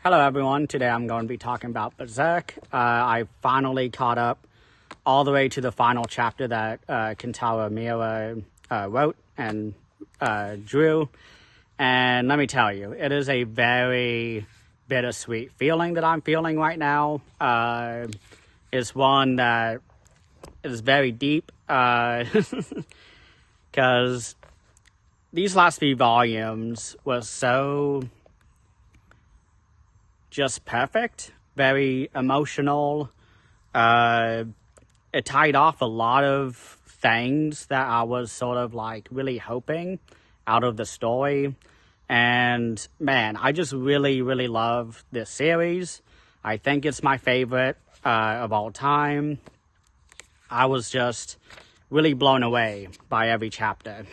Hello everyone, today I'm going to be talking about Berserk. I finally caught up all the way to the final chapter that Kentaro Miura wrote and drew. And let me tell you, it is a very bittersweet feeling that I'm feeling right now. It's one that is very deep because these last few volumes were so just perfect, very emotional. It tied off a lot of things that I was sort of like really hoping out of the story. And man, I just really love this series. I think it's my favorite of all time. I was just really blown away by every chapter.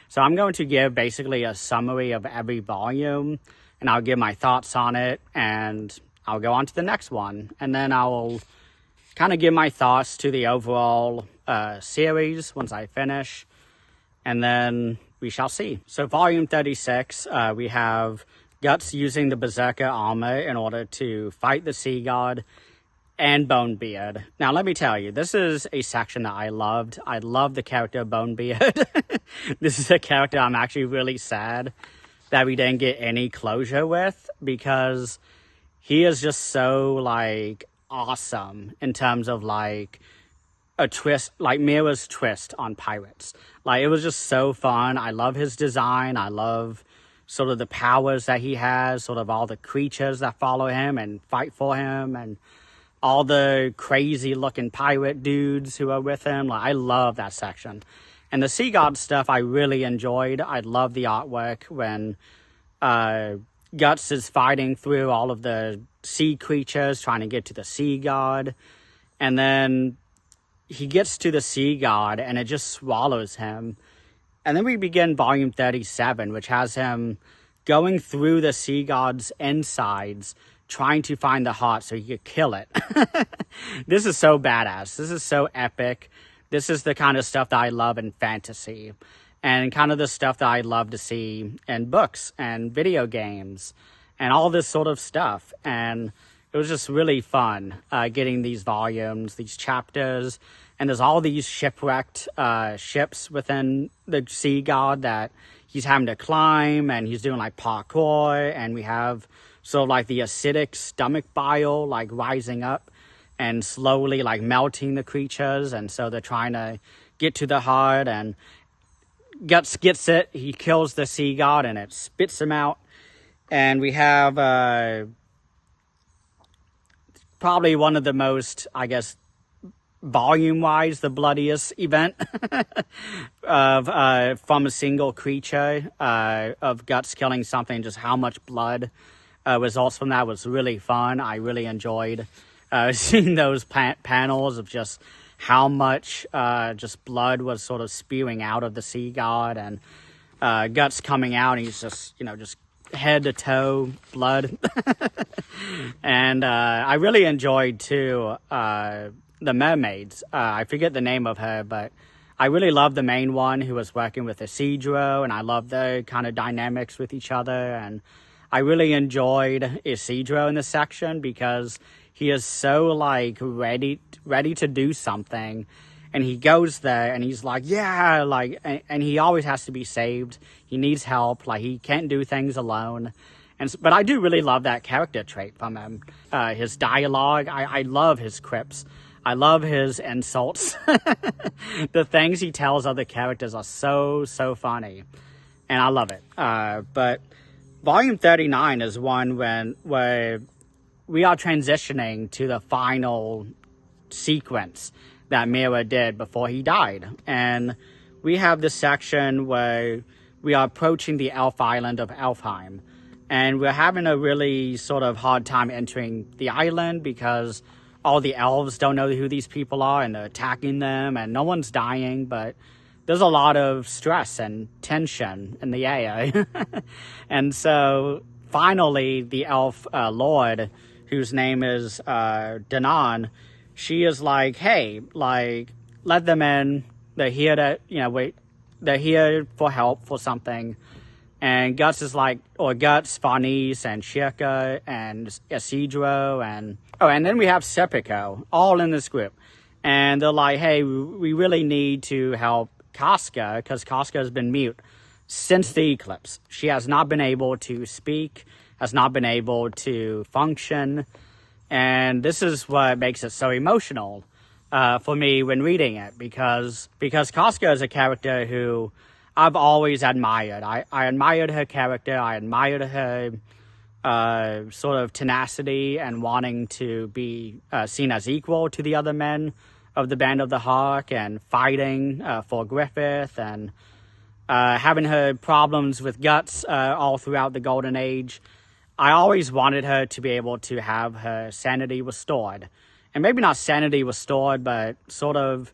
So I'm going to give basically a summary of every volume, and I'll give my thoughts on it, and I'll go on to the next one. And then I'll kind of give my thoughts to the overall series once I finish, and then we shall see. So volume 36, we have Guts using the Berserker armor in order to fight the Sea God and Bonebeard. Now, let me tell you, this is a section that I loved. I love the character Bonebeard. This is a character I'm actually really sad that we didn't get any closure with, because he is just so like awesome in terms of like a twist, like Miura's twist on pirates. Like, it was just so fun. I love his design. I love sort of the powers that he has, sort of all the creatures that follow him and fight for him, and all the crazy looking pirate dudes who are with him. Like, I love that section. And the Sea God stuff I really enjoyed. I love the artwork when Guts is fighting through all of the sea creatures trying to get to the Sea God. And then he gets to the Sea God and it just swallows him. And then we begin volume 37, which has him going through the Sea God's insides, trying to find the heart so he could kill it. This is so badass. This is so epic. This is the kind of stuff that I love in fantasy, and kind of the stuff that I love to see in books and video games and all this sort of stuff. And it was just really fun getting these volumes, these chapters, and there's all these shipwrecked ships within the Sea God that he's having to climb, and he's doing like parkour, and we have sort of like the acidic stomach bile like rising up and slowly like melting the creatures, and so they're trying to get to the heart, and Guts gets it. He kills the Sea God and it spits him out. And we have probably one of the most, I guess, volume-wise, the bloodiest event of from a single creature of Guts killing something. Just how much blood results from that was really fun. I really enjoyed seeing those panels of just how much just blood was sort of spewing out of the Sea God, and Guts coming out, and he's just, just head to toe blood. And I really enjoyed too the mermaids. I forget the name of her, but I really love the main one who was working with Isidro, and I love their kind of dynamics with each other. And I really enjoyed Isidro in this section because he is so like ready to do something, and he goes there and he's like, yeah, like, and he always has to be saved. He needs help. Like, he can't do things alone. But I do really love that character trait from him. His dialogue, I love his quips. I love his insults. The things he tells other characters are so funny, and I love it. But volume 39 is one where we are transitioning to the final sequence that Miura did before he died. And we have this section where we are approaching the elf island of Elfheim. And we're having a really sort of hard time entering the island because all the elves don't know who these people are, and they're attacking them, and no one's dying, but there's a lot of stress and tension in the air. And so finally the elf lord, whose name is Danan, she is like, hey, like, let them in. They're here to, they're here for help, for something. And Guts is like, or Guts, Farnese, and Shirka, and Isidro, and then we have Sepiko, all in this group. And they're like, hey, we really need to help Casca, because Casca has been mute since the eclipse. She has not been able to speak, has not been able to function, and this is what makes it so emotional for me when reading it, because Casca is a character who I've always admired. I admired her character, I admired her sort of tenacity and wanting to be seen as equal to the other men of the Band of the Hawk, and fighting for Griffith, and having her problems with Guts all throughout the Golden Age. I always wanted her to be able to have her sanity restored. And maybe not sanity restored, but sort of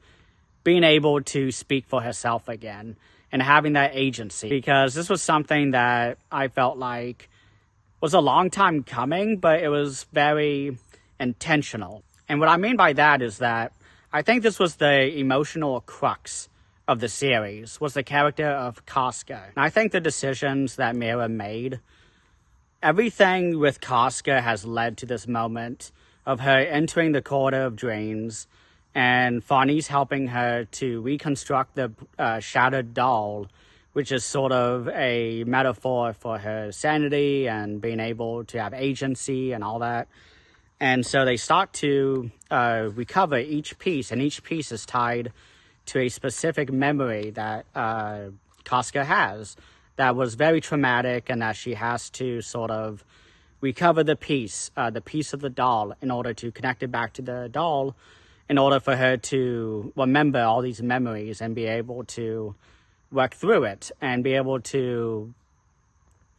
being able to speak for herself again and having that agency. Because this was something that I felt like was a long time coming, but it was very intentional. And what I mean by that is that I think this was the emotional crux of the series, was the character of Casca. And I think the decisions that Miura made, everything with Casca has led to this moment of her entering the Quarter of Dreams, and Farnese helping her to reconstruct the shattered doll, which is sort of a metaphor for her sanity and being able to have agency and all that. And so they start to recover each piece, and each piece is tied to a specific memory that Casca has that was very traumatic, and that she has to sort of recover the piece of the doll, in order to connect it back to the doll, in order for her to remember all these memories and be able to work through it and be able to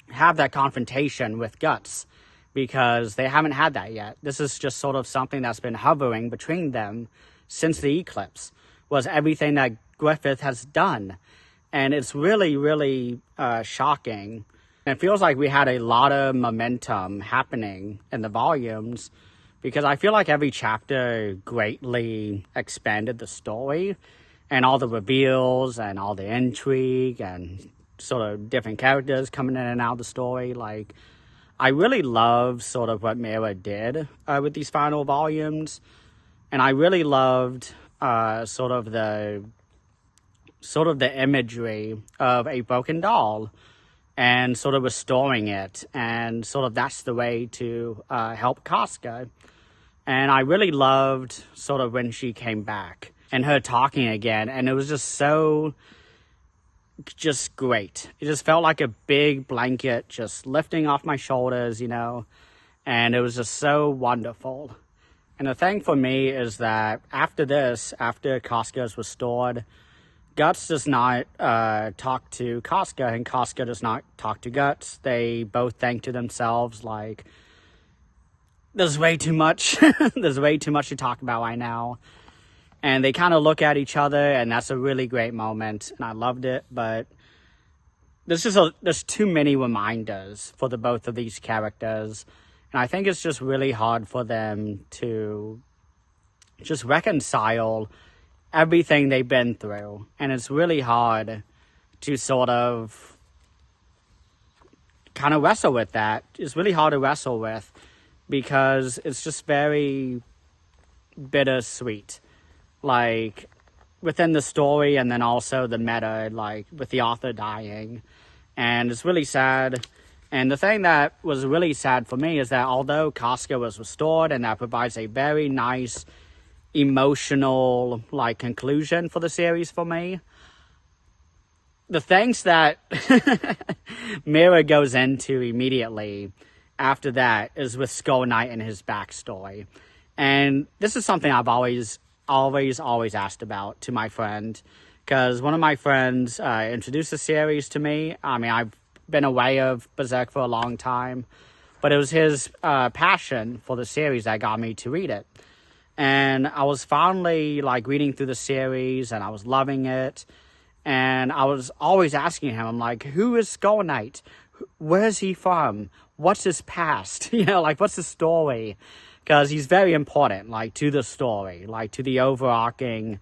have that confrontation with Guts, because they haven't had that yet. This is just sort of something that's been hovering between them since the eclipse, was everything that Griffith has done. And it's really, really shocking. And it feels like we had a lot of momentum happening in the volumes, because I feel like every chapter greatly expanded the story, and all the reveals and all the intrigue and sort of different characters coming in and out of the story. Like, I really love sort of what Miura did with these final volumes. And I really loved sort of the imagery of a broken doll and sort of restoring it, and sort of that's the way to help Casca. And I really loved sort of when she came back and her talking again, and it was just so just great. It just felt like a big blanket just lifting off my shoulders, you know, and it was just so wonderful. And the thing for me is that after this, after Casca is restored, Guts does not talk to Casca, and Casca does not talk to Guts. They both think to themselves, like, there's way too much. There's way too much to talk about right now. And they kind of look at each other, and that's a really great moment, and I loved it. But there's too many reminders for the both of these characters, and I think it's just really hard for them to just reconcile everything they've been through. And it's really hard to sort of kind of wrestle with that. It's really hard to wrestle with, because it's just very bittersweet. Like, within the story, and then also the meta, like, with the author dying. And it's really sad. And the thing that was really sad for me is that although Casca was restored, and that provides a very nice emotional, like, conclusion for the series for me, the things that Miura goes into immediately after that is with Skull Knight and his backstory. And this is something I've always asked about to my friend, because one of my friends introduced the series to me. I mean, I've been aware of Berserk for a long time, but it was his passion for the series that got me to read it. And I was finally, like, reading through the series, and I was loving it. And I was always asking him, I'm like, who is Skull Knight? Where's he from? What's his past? You know, like, what's the story? Because he's very important, like, to the story, like, to the overarching,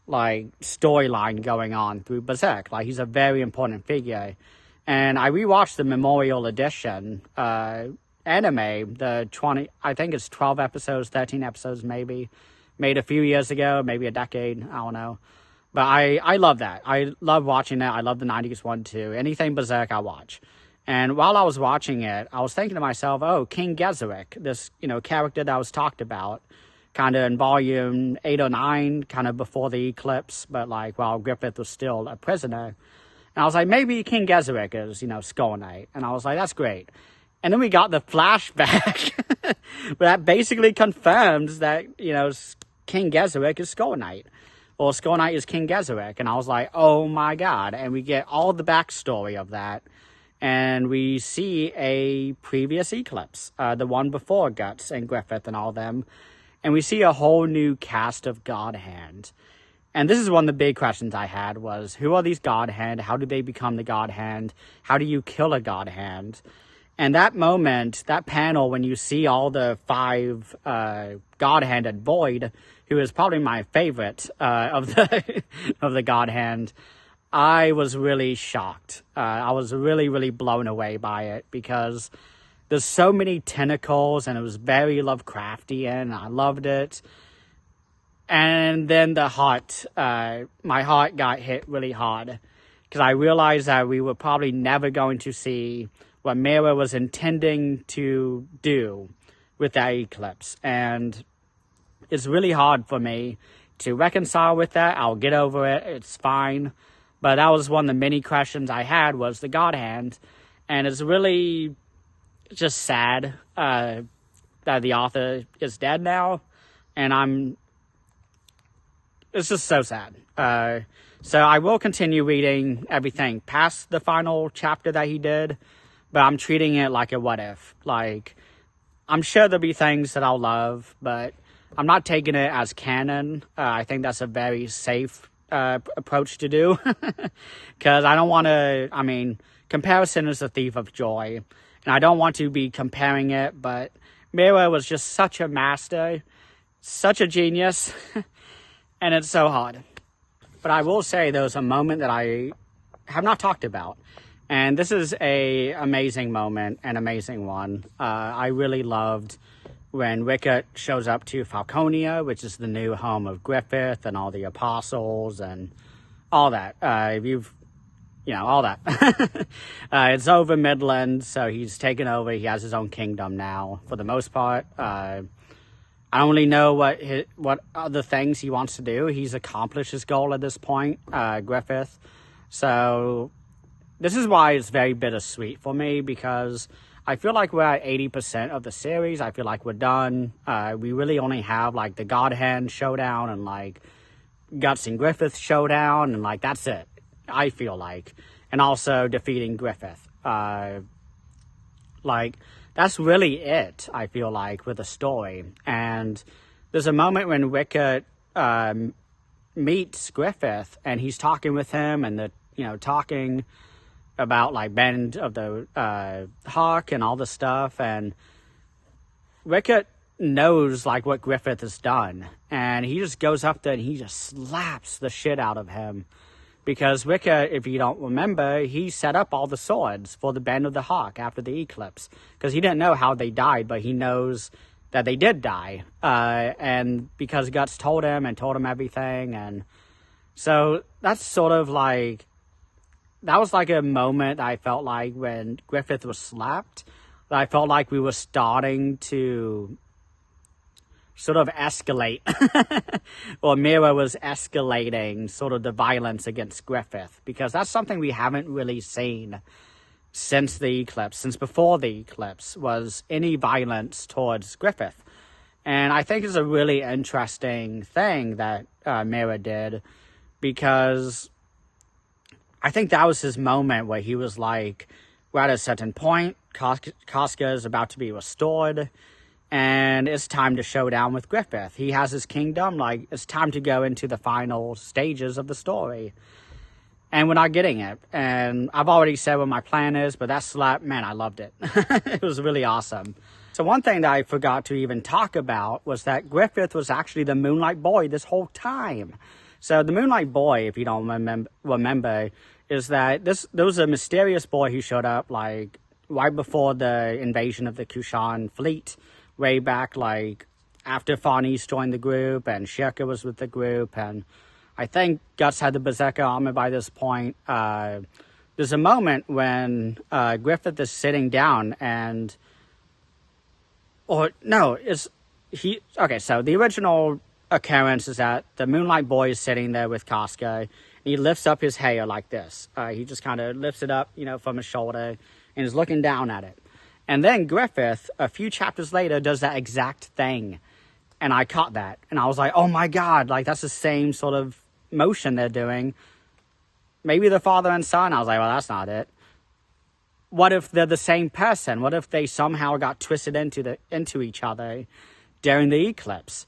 like, storyline going on through Berserk. Like, he's a very important figure. And I rewatched the Memorial Edition anime, I think it's 12 episodes, 13 episodes maybe, made a few years ago, maybe a decade, I don't know. But I love that. I love watching it. I love the 90s one too. Anything Berserk, I watch. And while I was watching it, I was thinking to myself, oh, King Berserk, this, character that was talked about, kind of in volume 8 or 9, kind of before the eclipse, but like while Griffith was still a prisoner. And I was like, maybe King Berserk is, Skull Knight. And I was like, that's great. And then we got the flashback that basically confirms that, King Berserk is Skull Knight. Or Skull Knight is King Berserk. And I was like, oh my god. And we get all the backstory of that. And we see a previous eclipse, the one before Guts and Griffith and all them. And we see a whole new cast of God Hand. And this is one of the big questions I had was, who are these God Hand? How do they become the God Hand? How do you kill a God Hand? And that moment, that panel, when you see all the 5 God-handed Void, who is probably my favorite of the God Hand, I was really shocked. I was really, really blown away by it because there's so many tentacles and it was very Lovecraftian. I loved it. And then my heart got hit really hard because I realized that we were probably never going to see what Miura was intending to do with that eclipse. And it's really hard for me to reconcile with that. I'll get over it. It's fine. But that was one of the many questions I had was the God Hand. And it's really just sad that the author is dead now. And it's just so sad. So I will continue reading everything past the final chapter that he did. But I'm treating it like a what if. Like, I'm sure there'll be things that I'll love, but I'm not taking it as canon. I think that's a very safe approach to do. Because I don't want to, comparison is the thief of joy. And I don't want to be comparing it, but Miura was just such a master, such a genius, and it's so hard. But I will say there was a moment that I have not talked about. And this is a amazing moment, an amazing one. I really loved when Wicket shows up to Falconia, which is the new home of Griffith and all the apostles and all that. All that. It's over Midland, so he's taken over. He has his own kingdom now, for the most part. I don't really know what other things he wants to do. He's accomplished his goal at this point, Griffith. So this is why it's very bittersweet for me, because I feel like we're at 80% of the series. I feel like we're done. We really only have, like, the God Hand showdown and, like, Guts and Griffith showdown, and, like, that's it, I feel like. And also defeating Griffith. That's really it, I feel like, with the story. And there's a moment when Wicket meets Griffith, and he's talking with him, and talking about, like, Bend of the Hawk and all this stuff, and Wicket knows, like, what Griffith has done, and he just goes up there and he just slaps the shit out of him, because Wicket, if you don't remember, he set up all the swords for the Bend of the Hawk after the eclipse, because he didn't know how they died, but he knows that they did die, and because Guts told him everything, and so that's sort of like, that was like a moment I felt like when Griffith was slapped, that I felt like we were starting to sort of escalate, or Miura was escalating sort of the violence against Griffith, because that's something we haven't really seen since the eclipse, since before the eclipse, was any violence towards Griffith. And I think it's a really interesting thing that Miura did, because I think that was his moment where he was like, we're at a certain point, Casca is about to be restored, and it's time to show down with Griffith. He has his kingdom, like, it's time to go into the final stages of the story. And we're not getting it. And I've already said what my plan is, but that slap, man, I loved it. It was really awesome. So one thing that I forgot to even talk about was that Griffith was actually the Moonlight Boy this whole time. So the Moonlight Boy, if you don't remember, is that there was a mysterious boy who showed up, like, right before the invasion of the Kushan fleet, way back, like, after Farnese joined the group, and Shirka was with the group, and I think Guts had the Berserker armor by this point. There's a moment when Griffith is sitting down and... Or, no, okay, so the original occurrence is that the Moonlight Boy is sitting there with Casca. He lifts up his hair like this. He just kind of lifts it up, from his shoulder and is looking down at it. And then Griffith, a few chapters later, does that exact thing. And I caught that. And I was like, oh my God, like that's the same sort of motion they're doing. Maybe the father and son. I was like, well, that's not it. What if they're the same person? What if they somehow got twisted into each other during the eclipse?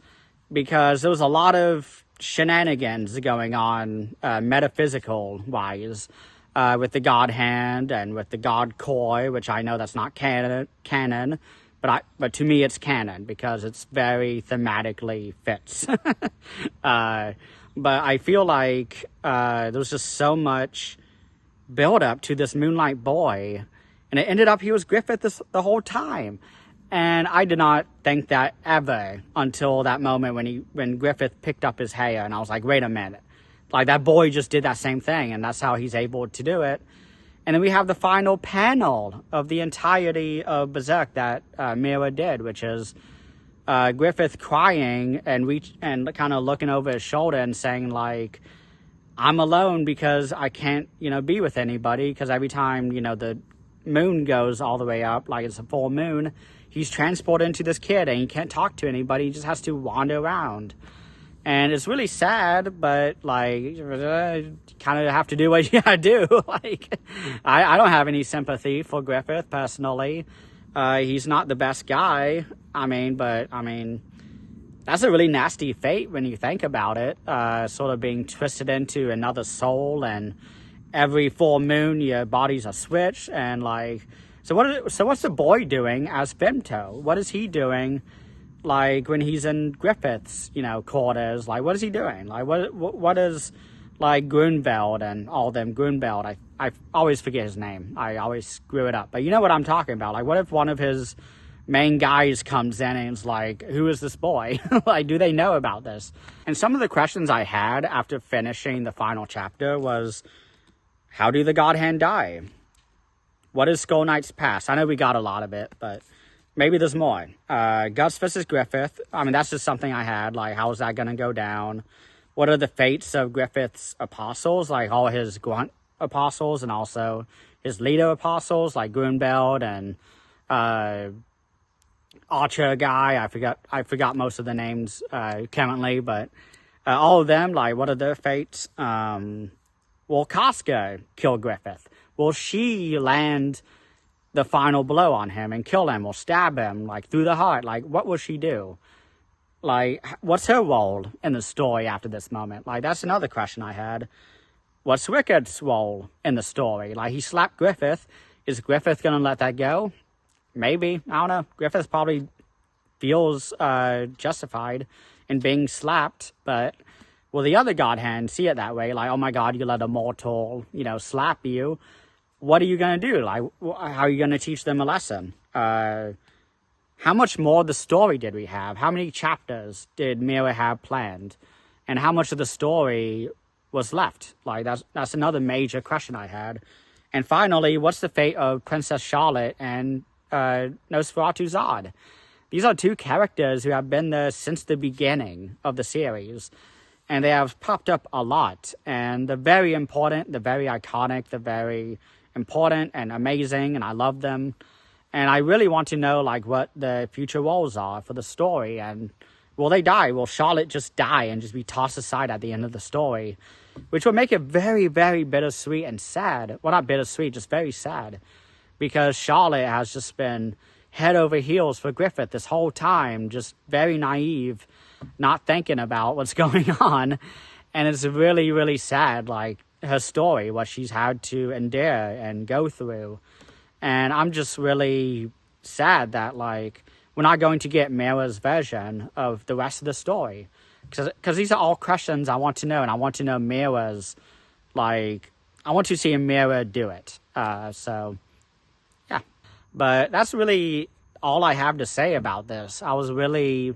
Because there was a lot of shenanigans going on metaphysical-wise with the God Hand and with the God Koi, which I know that's not canon, but to me it's canon because it's very thematically fits. But I feel like there was just so much build-up to this Moonlight Boy, and it ended up he was Griffith the whole time. And I did not think that ever until that moment when Griffith picked up his hair, and I was like, wait a minute. Like, that boy just did that same thing, and that's how he's able to do it. And then we have the final panel of the entirety of Berserk that Miura did, which is Griffith crying and kind of looking over his shoulder and saying, like, I'm alone because I can't, be with anybody, because every time, the moon goes all the way up, like it's a full moon, he's transported into this kid and he can't talk to anybody. He just has to wander around. And it's really sad, but, like, kind of have to do what you gotta do. Like, I don't have any sympathy for Griffith, personally. He's not the best guy. But that's a really nasty fate when you think about it. Sort of being twisted into another soul, and every full moon your bodies are switched, and, like... So what's the boy doing as Femto? What is he doing, like, when he's in Griffith's, quarters? Like, what is he doing? Like, what is, like, Grunwald and all them? Grunwald, I always forget his name. I always screw it up. But you know what I'm talking about. Like, what if one of his main guys comes in and is like, who is this boy? Like, do they know about this? And some of the questions I had after finishing the final chapter was, how do the God Hand die? What is Skull Knight's past? I know we got a lot of it, but maybe there's more. Guts versus Griffith. That's just something I had. Like, how is that going to go down? What are the fates of Griffith's apostles? Like, all his grunt apostles and also his leader apostles, like Grunwald and Archer guy. I forgot most of the names currently, but all of them, like, what are their fates? Will Casca kill Griffith? Will she land the final blow on him and kill him or stab him, like, through the heart? Like, what will she do? Like, what's her role in the story after this moment? Like, that's another question I had. What's Rickard's role in the story? Like, he slapped Griffith. Is Griffith going to let that go? Maybe. I don't know. Griffith probably feels justified in being slapped, but will the other God Hand see it that way? Like, oh my God, you let a mortal, slap you. What are you going to do? Like, how are you going to teach them a lesson? How much more of the story did we have? How many chapters did Miura have planned? And how much of the story was left? Like, that's another major question I had. And finally, what's the fate of Princess Charlotte and Nosferatu Zod? These are two characters who have been there since the beginning of the series. And they have popped up a lot. And they're very important, they're very iconic, they're very important and amazing, and I love them. And I really want to know, like, what the future roles are for the story. And will they die? Will Charlotte just die and just be tossed aside at the end of the story? Which would make it very, very bittersweet and sad. Well, not bittersweet, just very sad. Because Charlotte has just been head over heels for Griffith this whole time. Just very naive, not thinking about what's going on. And it's really, really sad, like, her story, what she's had to endure and go through. And I'm just really sad that, like, we're not going to get Miura's version of the rest of the story. Because these are all questions I want to know. And I want to know Miura's, like, I want to see Miura do it. So, yeah. But that's really all I have to say about this. I was really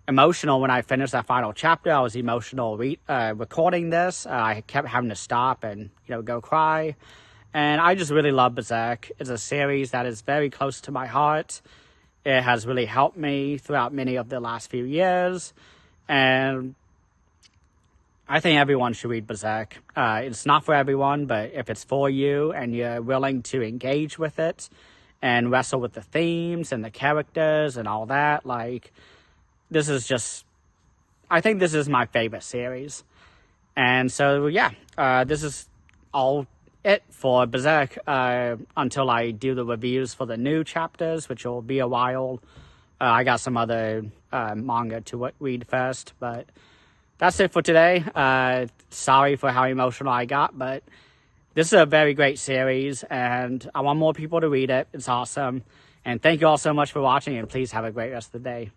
emotional when I finished that final chapter. I was emotional recording this. I kept having to stop and go cry. And I just really love Berserk. It's a series that is very close to my heart. It has really helped me throughout many of the last few years. And I think everyone should read Berserk. It's not for everyone, but if it's for you and you're willing to engage with it and wrestle with the themes and the characters and all that, this is just, I think this is my favorite series. And so, yeah, this is all it for Berserk until I do the reviews for the new chapters, which will be a while. I got some other manga to read first, but that's it for today. Sorry for how emotional I got, but this is a very great series, and I want more people to read it. It's awesome. And thank you all so much for watching, and please have a great rest of the day.